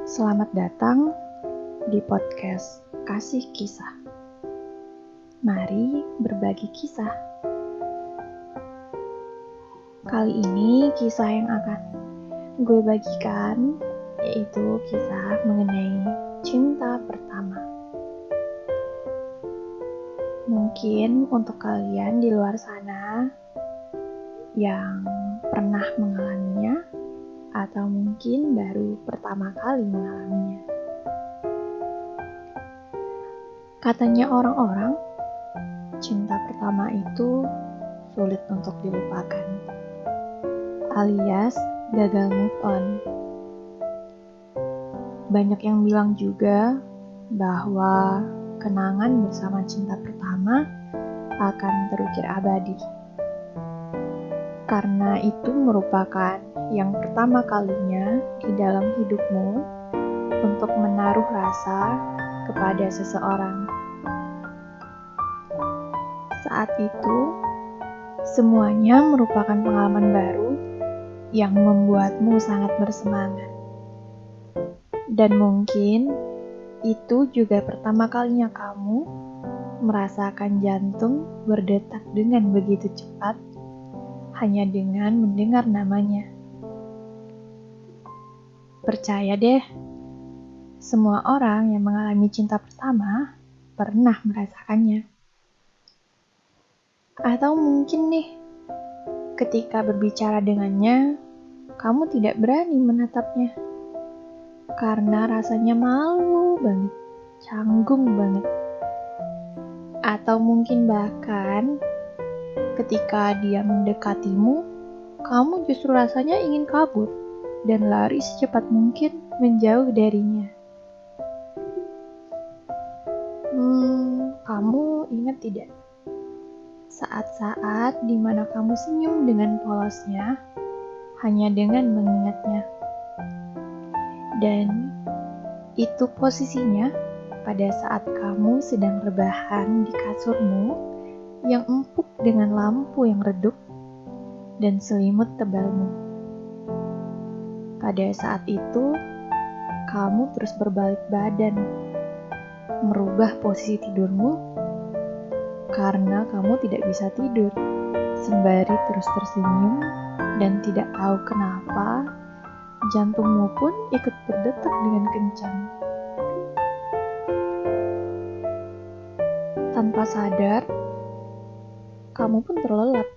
Selamat datang di podcast Kasih Kisah. Mari berbagi kisah. Kali ini kisah yang akan gue bagikan yaitu kisah mengenai cinta pertama. Mungkin untuk kalian di luar sana yang pernah mengalaminya atau mungkin baru pertama kali mengalaminya. Katanya orang-orang, cinta pertama itu sulit untuk dilupakan, alias gagal move on. Banyak yang bilang juga bahwa kenangan bersama cinta pertama akan terukir abadi. Karena itu merupakan yang pertama kalinya di dalam hidupmu untuk menaruh rasa kepada seseorang. Saat itu, semuanya merupakan pengalaman baru yang membuatmu sangat bersemangat. Dan mungkin itu juga pertama kalinya kamu merasakan jantung berdetak dengan begitu cepat hanya dengan mendengar namanya. Percaya deh, semua orang yang mengalami cinta pertama pernah merasakannya. Atau mungkin nih, ketika berbicara dengannya, kamu tidak berani menatapnya. Karena rasanya malu banget, canggung banget. Atau mungkin bahkan ketika dia mendekatimu, kamu justru rasanya ingin kabur dan lari secepat mungkin menjauh darinya. Kamu ingat tidak? Saat-saat di mana kamu senyum dengan polosnya, hanya dengan mengingatnya. Dan itu posisinya pada saat kamu sedang rebahan di kasurmu yang empuk dengan lampu yang redup dan selimut tebalmu. Pada saat itu, kamu terus berbalik badan, merubah posisi tidurmu karena kamu tidak bisa tidur, sembari terus tersenyum dan tidak tahu kenapa jantungmu pun ikut berdetak dengan kencang. Tanpa sadar, kamu pun terlelap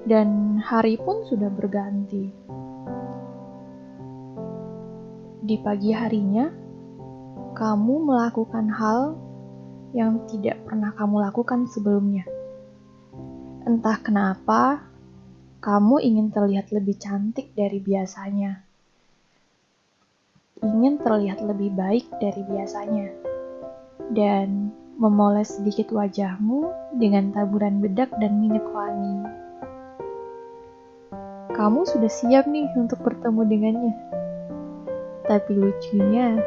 dan hari pun sudah berganti. Di pagi harinya, kamu melakukan hal yang tidak pernah kamu lakukan sebelumnya. Entah kenapa, kamu ingin terlihat lebih cantik dari biasanya. Ingin terlihat lebih baik dari biasanya. Dan memoles sedikit wajahmu dengan taburan bedak dan minyak wangi. Kamu sudah siap nih untuk bertemu dengannya. Tapi lucunya,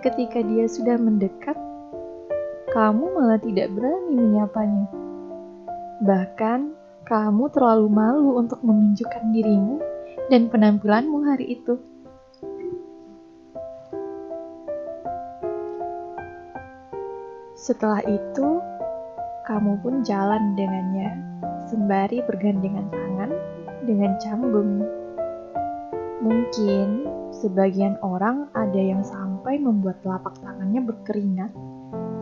ketika dia sudah mendekat, kamu malah tidak berani menyapanya. Bahkan, kamu terlalu malu untuk menunjukkan dirimu dan penampilanmu hari itu. Setelah itu, kamu pun jalan dengannya, sembari bergandengan tangan dengan canggung. Mungkin sebagian orang ada yang sampai membuat telapak tangannya berkeringat,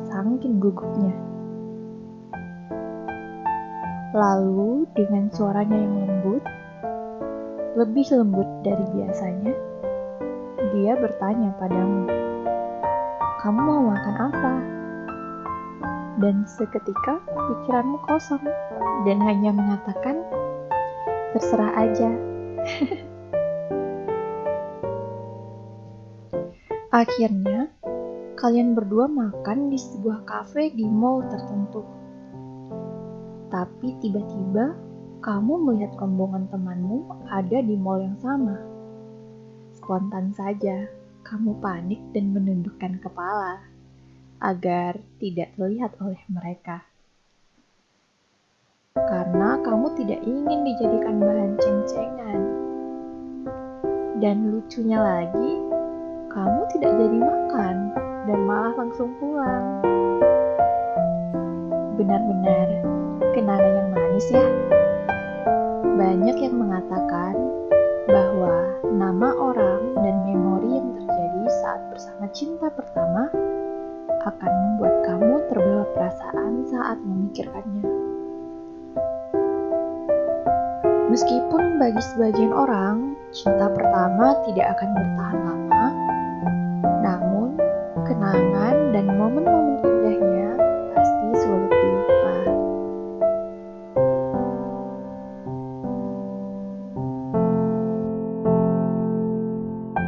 saking gugupnya. Lalu dengan suaranya yang lembut, lebih lembut dari biasanya, dia bertanya padamu, "Kamu mau makan apa?" Dan seketika pikiranmu kosong dan hanya mengatakan, "Terserah aja." Akhirnya, kalian berdua makan di sebuah kafe di mall tertentu. Tapi tiba-tiba, kamu melihat rombongan temanmu ada di mall yang sama. Spontan saja, kamu panik dan menundukkan kepala agar tidak terlihat oleh mereka. Karena kamu tidak ingin dijadikan bahan ceng-cengan. Dan lucunya lagi, kamu tidak jadi makan dan malah langsung pulang. Benar-benar kenangan yang manis ya. Banyak yang mengatakan bahwa nama orang dan memori yang terjadi saat bersama cinta pertama akan membuat kamu terbawa perasaan saat memikirkannya. Meskipun bagi sebagian orang, cinta pertama tidak akan bertahan lama, namun kenangan dan momen-momen